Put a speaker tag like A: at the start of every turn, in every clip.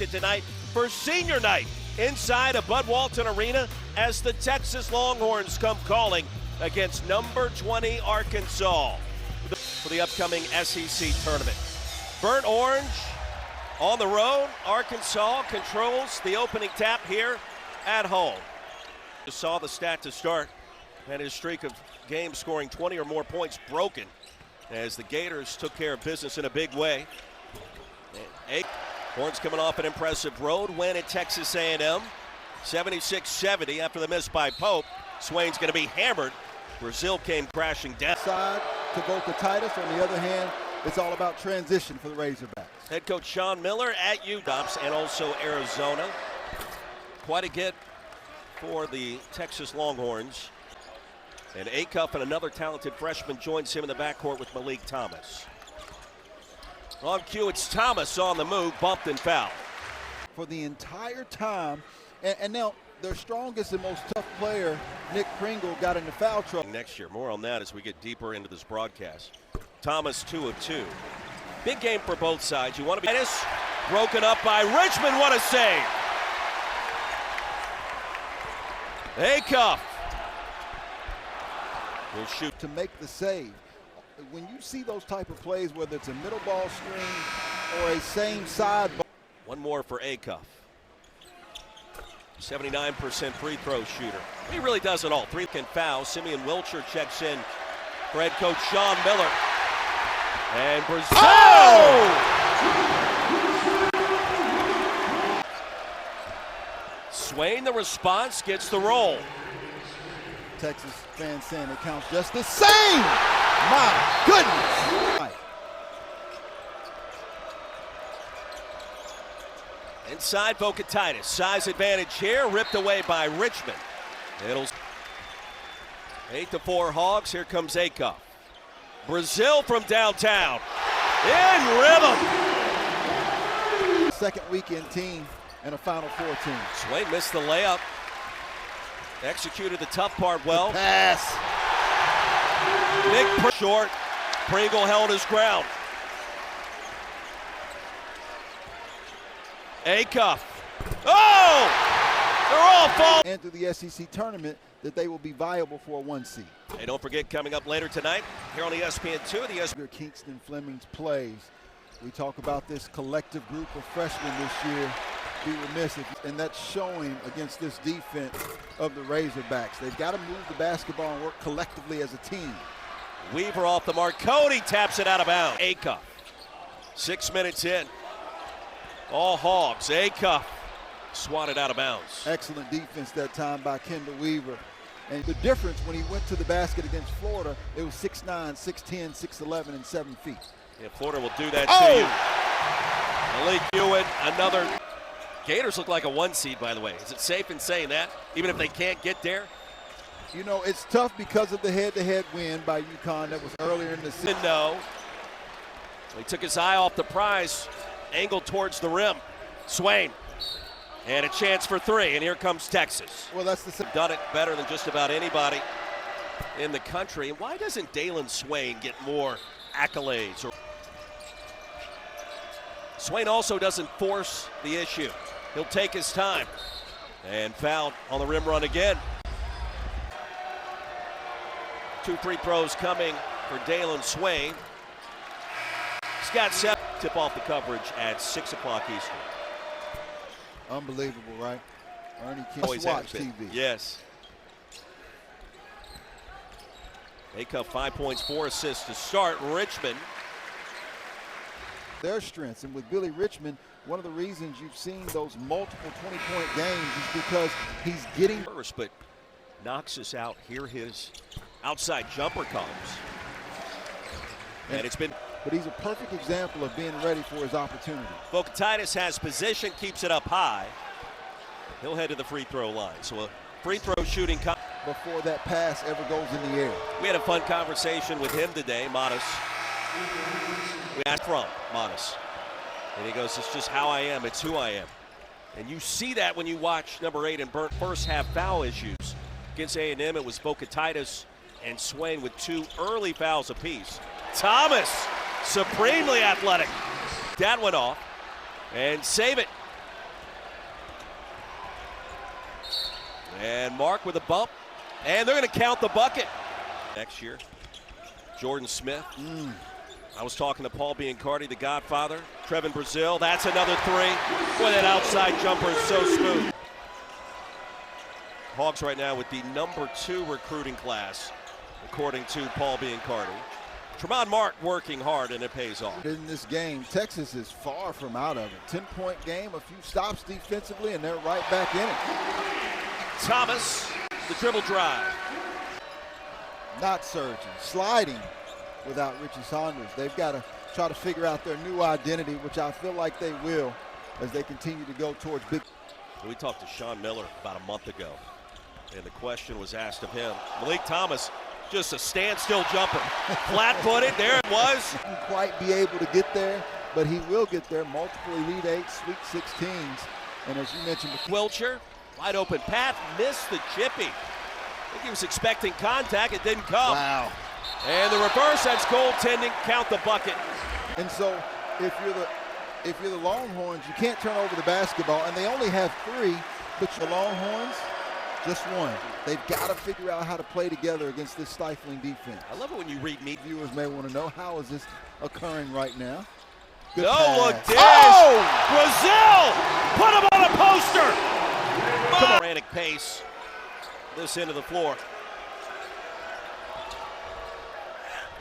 A: connected tonight for senior night inside of Bud Walton Arena as the Texas Longhorns come calling against number 20 Arkansas for the upcoming SEC tournament. Burnt Orange on the road. Arkansas controls the opening tap here at home. Just saw the stat to start, and his streak of games scoring 20 or more points broken as the Gators took care of business in a big way. Horns coming off an impressive road win at Texas A&M, 76-70 after the miss by Pope. Swain's going to be hammered. Brazil came crashing down.
B: Side to Boca Titus. On the other hand, it's all about transition for the Razorbacks.
A: Head coach Sean Miller at UW and also Arizona. Quite a get for the Texas Longhorns. And Acuff and another talented freshman joins him in the backcourt with Malik Thomas. On cue, it's Thomas on the move, bumped and fouled.
B: For the entire time, and now their strongest and most tough player, Nick Pringle, got into foul trouble.
A: Next year, more on that as we get deeper into this broadcast. Thomas 2 of 2. Big game for both sides. You want to be broken up by Richmond. What a save! Acuff will shoot
B: to make the save. When you see those type of plays, whether it's a middle ball screen or a same side ball.
A: One more for Acuff. 79% free throw shooter. He really does it all. 3 can foul. Simeon Wilcher checks in for head coach Sean Miller. And Brazil! Oh! Swain, the response, gets the roll.
B: Texas fans saying it counts just the same. My goodness.
A: Inside Boca Titus. Size advantage here. Ripped away by Richmond. It'll 8-4 Hogs. Here comes Acuff. Brazil from downtown. In rhythm.
B: Second weekend team and a Final Four team.
A: Swain missed the layup. Executed the tough part well.
B: The pass.
A: Nick short. Pringle held his ground. Acuff. Oh! They're all falling.
B: And through the SEC tournament that they will be viable for a 1 seed.
A: Hey, don't forget, coming up later tonight here on ESPN2, the ESPN.
B: Kingston Fleming's plays. We talk about this collective group of freshmen this year. Be remiss and that's showing against this defense of the Razorbacks. They've got to move the basketball and work collectively as a team.
A: Weaver off the mark. Cody taps it out of bounds. Acuff. 6 minutes in. All Hogs. Acuff swatted out of bounds.
B: Excellent defense that time by Kendall Weaver. And the difference when he went to the basket against Florida, it was 6'9", 6'10", 6'11", and 7 feet.
A: Yeah, Florida will do that to you. Malik Hewitt, another. Gators look like a 1 seed, by the way. Is it safe in saying that, even if they can't get there?
B: You know, it's tough because of the head-to-head win by UConn that was earlier in the season.
A: No. He took his eye off the prize, angled towards the rim. Swain. And a chance for 3, and here comes Texas.
B: Well, that's the
A: done it better than just about anybody in the country. And why doesn't Dalen Swain get more accolades? Swain also doesn't force the issue. He'll take his time. And fouled on the rim run again. 2 free throws coming for Dalen Swain. He's got 7. Tip off the coverage at 6 o'clock Eastern.
B: Unbelievable, right? Ernie King.
A: Always
B: Watch
A: has been.
B: TV.
A: Yes. Acuff 5 points, 4 assists to start. Richmond.
B: Their strengths, and with Billy Richmond, one of the reasons you've seen those multiple 20-point games is because he's getting
A: first, but knocks us out. Here his outside jumper comes. And it's been.
B: But he's a perfect example of being ready for his opportunity.
A: Boca Titus has position, keeps it up high. He'll head to the free throw line. So a free throw shooting.
B: Before that pass ever goes in the air.
A: We had a fun conversation with him today, Modest. We asked from Modest. And he goes, it's just how I am. It's who I am. And you see that when you watch number 8 and Burnt first have foul issues. Against A&M, it was Boca Titus and Swain with 2 early fouls apiece. Thomas, supremely athletic. That went off. And save it. And Mark with a bump. And they're going to count the bucket. Next year, Jordan Smith. I was talking to Paul Biancardi, the Godfather. Trevin Brazil, that's another three. Boy, that outside jumper is so smooth. Hogs right now with the #2 recruiting class, according to Paul Biancardi. Tremont Mark working hard, and it pays off.
B: In this game, Texas is far from out of it. 10-point game, a few stops defensively, and they're right back in it.
A: Thomas, the dribble drive.
B: Not surging, sliding without Richie Saunders. They've got to try to figure out their new identity, which I feel like they will as they continue to go towards big.
A: We talked to Sean Miller about a month ago, and the question was asked of him. Malik Thomas, just a standstill jumper. Flat-footed, there it was.
B: He won't quite be able to get there, but he will get there. Multiple Elite 8s, Sweet 16s, and as you mentioned before,
A: Wilcher, wide open path, missed the chippy. I think he was expecting contact, it didn't come.
B: wow.
A: And the reverse, that's goaltending, count the bucket.
B: And so if you're the Longhorns, you can't turn over the basketball, and they only have 3, but the Longhorns, just 1. They've got to figure out how to play together against this stifling defense.
A: I love it when you read me.
B: Viewers may want to know, how is this occurring right now? Good
A: No,
B: pass.
A: look, Dish.
B: Oh!
A: Brazil, put him on a poster. Frantic pace, this end of the floor.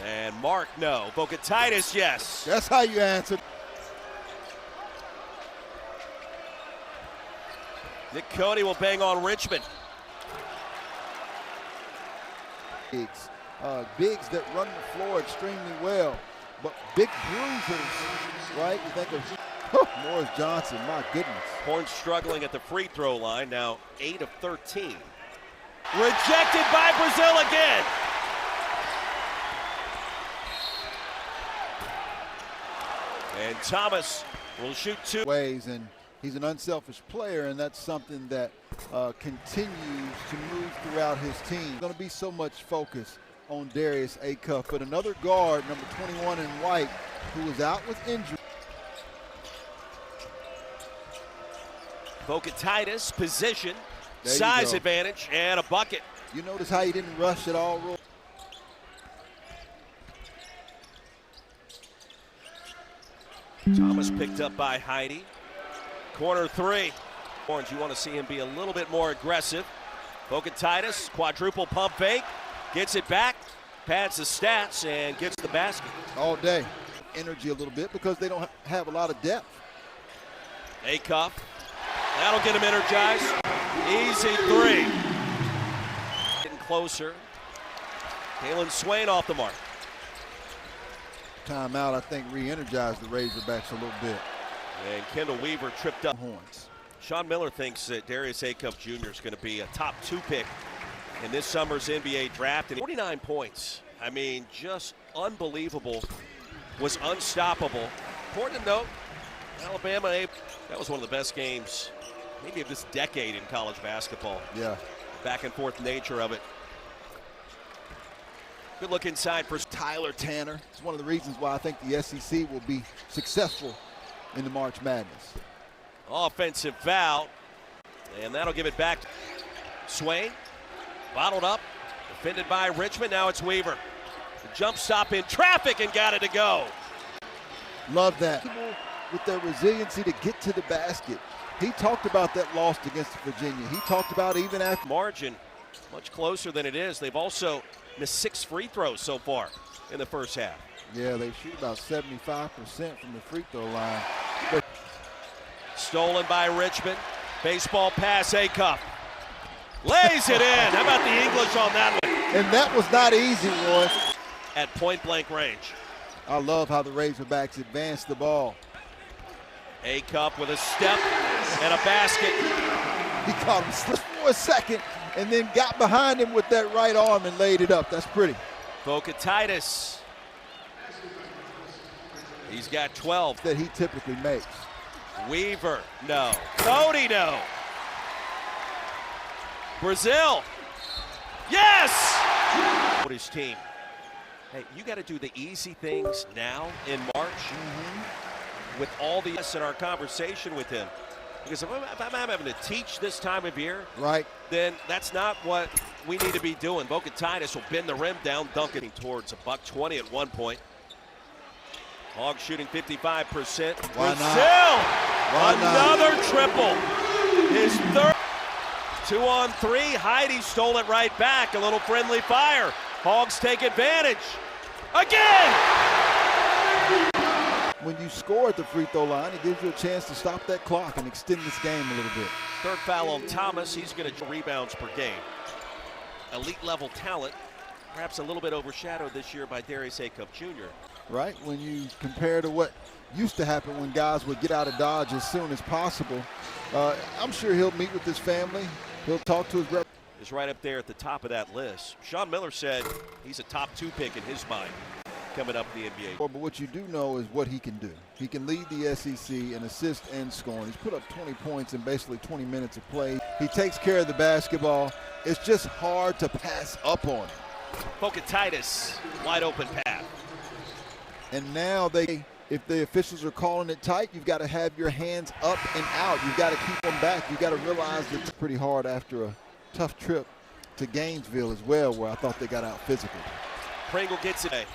A: And Mark, no. Bocatitis, yes.
B: That's how you answer.
A: Nick Cody will bang on Richmond.
B: Bigs that run the floor extremely well, but big bruisers, right? You think of Morris Johnson, my goodness.
A: Horns struggling at the free throw line, now 8 of 13. Rejected by Brazil again. And Thomas will shoot 2
B: ways, and he's an unselfish player, and that's something that continues to move throughout his team. There's going to be so much focus on Darius Acuff, but another guard, number 21 in white, who was out with injury.
A: Bocatitis, position,
B: There you
A: size
B: go.
A: advantage, and a bucket.
B: You notice how he didn't rush at all, Roy?
A: Thomas picked up by Heidi. Corner 3. Orange, you want to see him be a little bit more aggressive. Bocatitis, quadruple pump fake, gets it back, pads the stats, and gets the basket.
B: All day. Energy a little bit because they don't have a lot of depth.
A: Acuff, that'll get him energized. Easy 3. Getting closer. Kalen Swain off the mark.
B: Timeout, I think, re-energized the Razorbacks a little bit.
A: And Kendall Weaver tripped up.
B: Horns.
A: Sean Miller thinks that Darius Acuff Jr. is going to be a top 2 pick in this summer's NBA draft. And 49 points. I mean, just unbelievable. Was unstoppable. Important to note, Alabama, that was one of the best games maybe of this decade in college basketball.
B: Yeah.
A: Back and forth nature of it. Good look inside for
B: Tyler Tanner. It's one of the reasons why I think the SEC will be successful in the March Madness.
A: Offensive foul, and that'll give it back. Swain, bottled up, defended by Richmond. Now it's Weaver. The jump stop in traffic and got it to go.
B: Love that. With their resiliency to get to the basket. He talked about that loss against Virginia. He talked about even after.
A: Margin much closer than it is. They've also missed 6 free throws so far in the first half.
B: Yeah, they shoot about 75% from the free throw line.
A: Stolen by Richmond. Baseball pass, Acuff. Lays it in. How about the English on that one?
B: And that was not easy, Roy.
A: At point blank range.
B: I love how the Razorbacks advance the ball.
A: Acuff with a step and a basket.
B: He caught him slip for a second and then got behind him with that right arm and laid it up. That's pretty.
A: Bocatitis. He's got 12.
B: That he typically makes.
A: Weaver, no. Cody, no. Brazil. Yes! What his team? Hey, you got to do the easy things now in March. With all the in our conversation with him. Because if I'm having to teach this time of year,
B: right,
A: then that's not what we need to be doing. Boca Titus will bend the rim down, dunking towards a $120 at one point. Hogs shooting 55%.
B: Why
A: Brazil,
B: not?
A: Another triple. His third. 2 on 3. Heidi stole it right back. A little friendly fire. Hogs take advantage. Again!
B: When you score at the free throw line, it gives you a chance to stop that clock and extend this game a little bit.
A: Third foul on Thomas. He's going to rebounds per game. Elite level talent. Perhaps a little bit overshadowed this year by Darius Acup Jr.
B: Right, when you compare to what used to happen when guys would get out of Dodge as soon as possible. I'm sure he'll meet with his family. He'll talk to his rep.
A: Is right up there at the top of that list. Sean Miller said he's a top 2 pick in his mind coming up in the NBA.
B: But what you do know is what he can do. He can lead the SEC in assists and scoring. He's put up 20 points in basically 20 minutes of play. He takes care of the basketball. It's just hard to pass up on him.
A: Boca Titus, wide open path.
B: And now if the officials are calling it tight, you've got to have your hands up and out. You've got to keep them back. You've got to realize that it's pretty hard after a tough trip to Gainesville as well, where I thought they got out physical.
A: Pringle gets it.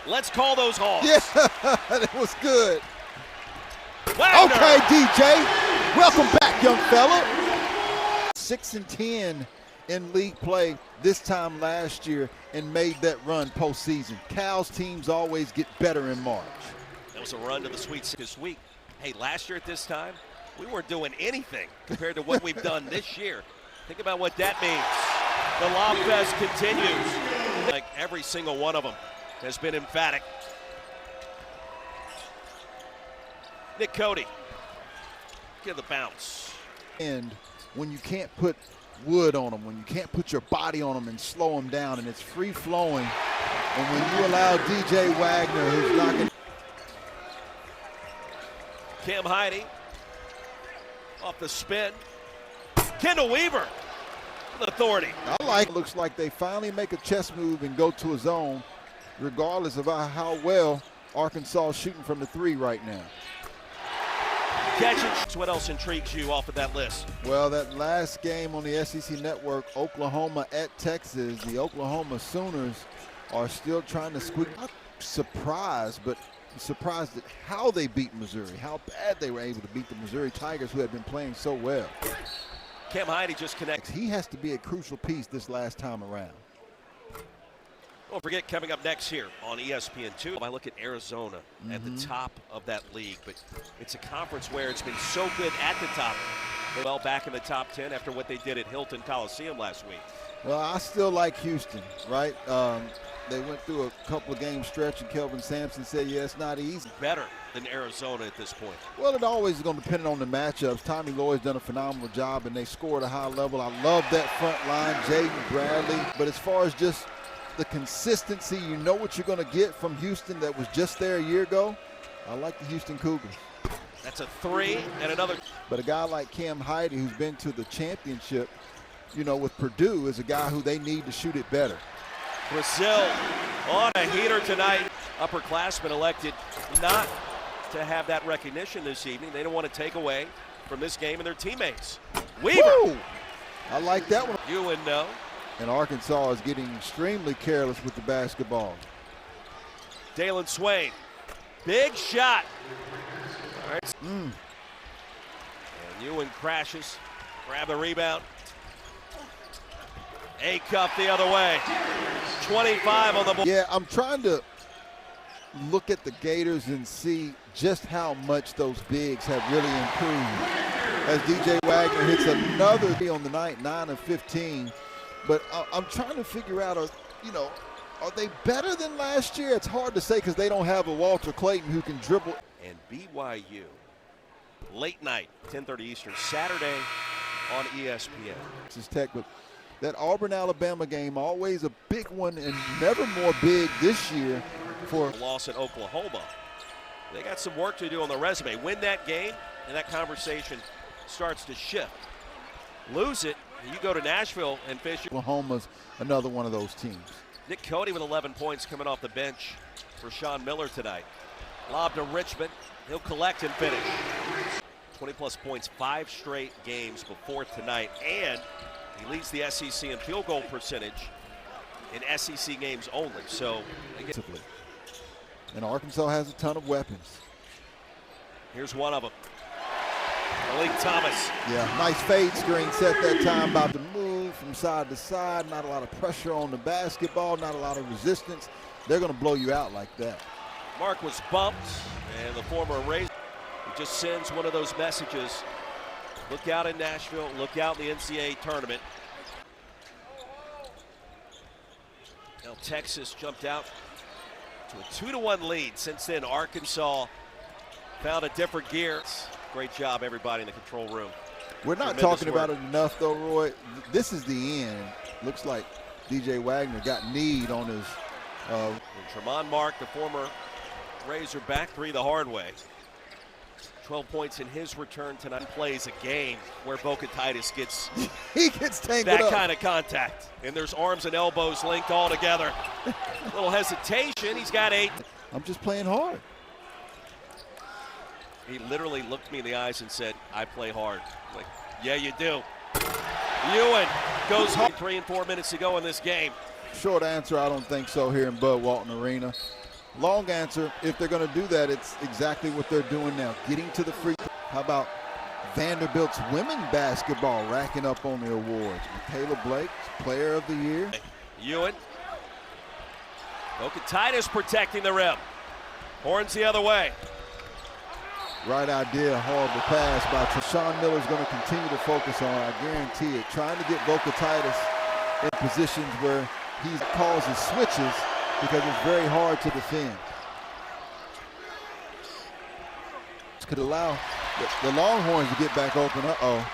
A: Let's call those Hogs.
B: Yeah, that was good.
A: Wagner.
B: Okay, DJ, welcome back, young fella. 6-10 in league play this time last year and made that run postseason. Cal's teams always get better in March.
A: That was a run to the Sweet 16 this week. Hey, last year at this time, we weren't doing anything compared to what we've done this year. Think about what that means. The Lob Fest continues. Like every single one of them has been emphatic. Nick Cody, give the bounce.
B: And when you can't put wood on them, when you can't put your body on them and slow them down, and it's free flowing, and when you allow DJ Wagner, who's knocking.
A: Cam Heidi off the spin. Kendall Weaver with authority.
B: I like it. Looks like they finally make a chess move and go to a zone, regardless of how well Arkansas is shooting from the 3 right now.
A: Catch it. What else intrigues you off of that list?
B: Well, that last game on the SEC Network, Oklahoma at Texas, the Oklahoma Sooners are still trying to squeak. Not surprised, but surprised at how they beat Missouri, how bad they were able to beat the Missouri Tigers, who had been playing so well.
A: Cam Heidi just connects.
B: He has to be a crucial piece this last time around.
A: Don't forget, coming up next here on ESPN2, I look at Arizona at the top of that league, but it's a conference where it's been so good at the top. They're well back in the top 10 after what they did at Hilton Coliseum last week.
B: Well, I still like Houston, right? They went through a couple of game stretch, and Kelvin Sampson said, yeah, it's not easy.
A: Better than Arizona at this point.
B: Well, it always is going to depend on the matchups. Tommy Lloyd's done a phenomenal job, and they score at a high level. I love that front line, Jaden Bradley. But as far as just the consistency, you know what you're going to get from Houston that was just there a year ago. I like the Houston Cougars.
A: That's a 3 and another.
B: But a guy like Cam Heidi, who's been to the championship, you know, with Purdue, is a guy who they need to shoot it better.
A: Brazil on a heater tonight. Upperclassmen elected not to have that recognition this evening. They don't want to take away from this game and their teammates. Weaver.
B: Woo! I like that one.
A: You and no.
B: And Arkansas is getting extremely careless with the basketball.
A: Dalen Swain. Big shot. All right. And Ewan crashes. Grab the rebound. A-cup the other way. 25 on the ball.
B: Yeah, I'm trying to look at the Gators and see just how much those bigs have really improved. As DJ Wagner hits another three on the night, 9 of 15. But I'm trying to figure out, are they better than last year? It's hard to say because they don't have a Walter Clayton who can dribble.
A: And BYU, late night, 10:30 Eastern, Saturday on ESPN.
B: Texas Tech, but that Auburn-Alabama game, always a big one and never more big this year for
A: a loss at Oklahoma. They got some work to do on the resume. Win that game, and that conversation starts to shift. Lose it, and you go to Nashville and fish.
B: Oklahoma's another one of those teams.
A: Nick Cody with 11 points coming off the bench for Sean Miller tonight. Lob to Richmond. He'll collect and finish. 20-plus points 5 straight games before tonight, and he leads the SEC in field goal percentage in SEC games only. So, again,
B: and Arkansas has a ton of weapons.
A: Here's one of them. Malik Thomas.
B: Yeah, nice fade screen set that time, about to move from side to side. Not a lot of pressure on the basketball, not a lot of resistance. They're going to blow you out like that.
A: Mark was bumped, and the former Razor just sends one of those messages. Look out in Nashville, look out in the NCAA tournament. Now Texas jumped out to a 2-1 lead. Since then, Arkansas found a different gear. Great job, everybody in the control room.
B: We're not talking about it enough, though, Roy. This is the end. Looks like DJ Wagner got kneed on his.
A: Tremont Mark, the former Razorback, 3 the hard way. 12 points in his return tonight. Plays a game where Boca Titus gets
B: he gets tangled
A: that
B: up.
A: kind of contact, and there's arms and elbows linked all together. Little hesitation. He's got 8.
B: I'm just playing hard.
A: He literally looked me in the eyes and said, "I play hard." I'm like, yeah, you do. Ewan goes home. 3 and 4 minutes to go in this game.
B: Short answer, I don't think so here in Bud Walton Arena. Long answer, if they're going to do that, it's exactly what they're doing now, getting to the free throw. How about Vanderbilt's women basketball racking up on the awards? Michaela Blake, Player of the Year.
A: Ewan. Boca Titus protecting the rim. Horns the other way.
B: Right idea, horrible pass by Sean Miller's going to continue to focus on, I guarantee it, trying to get Boca Titus in positions where he causes switches because it's very hard to defend. This could allow the Longhorns to get back open.
A: Brazil,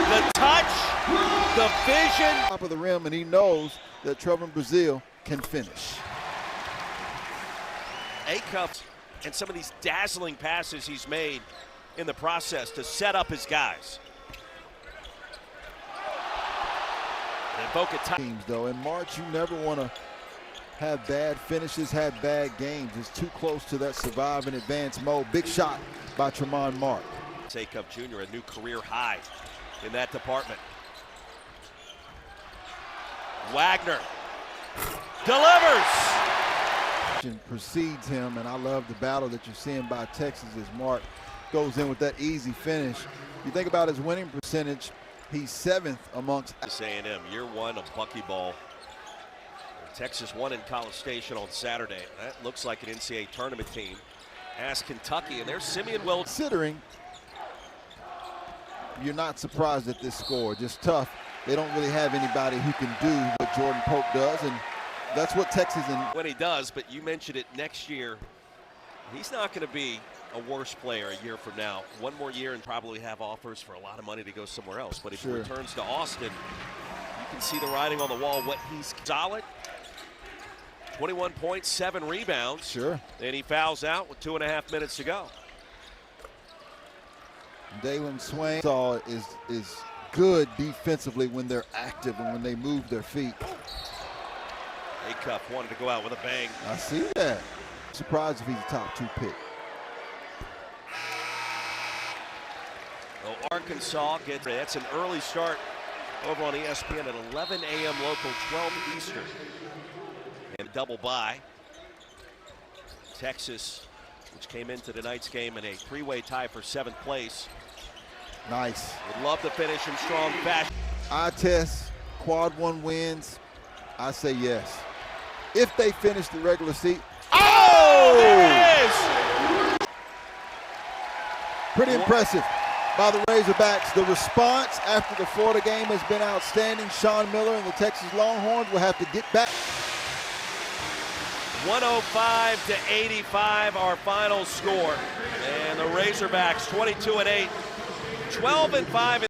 A: the touch, the vision.
B: Top of the rim, and he knows that Trevor Brazil can finish.
A: A-cups and some of these dazzling passes he's made in the process to set up his guys. And Boca
B: teams, though, in March, you never want to have bad finishes, have bad games. It's too close to that survive and advance mode. Big shot by Tremont Mark.
A: A-cup junior, a new career high in that department. Wagner delivers.
B: Precedes him, and I love the battle that you're seeing by Texas as Mark goes in with that easy finish. You think about his winning percentage, he's 7th amongst
A: A&M, year 1 of buckyball. Texas won in College Station on Saturday. That looks like an NCAA tournament team. Ask Kentucky, and there's Simeon Will.
B: Considering you're not surprised at this score, just tough. They don't really have anybody who can do what Jordan Pope does, and that's what Texas and
A: when he does. But you mentioned it, next year he's not going to be a worse player a year from now. One more year and probably have offers for a lot of money to go somewhere else. But if he returns to Austin, you can see the writing on the wall. What he's solid, 21 points, 7 rebounds.
B: Sure.
A: And he fouls out with 2.5 minutes to go.
B: Dalen Swain is good defensively when they're active and when they move their feet.
A: A-Cup wanted to go out with a bang.
B: I see that. Surprised if he's a top 2 pick.
A: So Arkansas gets, that's an early start over on ESPN at 11 a.m. local, 12 Eastern. And double bye. Texas, which came into tonight's game in a 3-way tie for 7th place.
B: Nice.
A: Would love to finish in strong fashion.
B: Eye test, quad 1 wins. I say yes. If they finish the regular season.
A: Oh! There it is!
B: Pretty impressive by the Razorbacks. The response after the Florida game has been outstanding. Sean Miller and the Texas Longhorns will have to get back.
A: 105-85, our final score. And the Razorbacks 22-8, 12-5.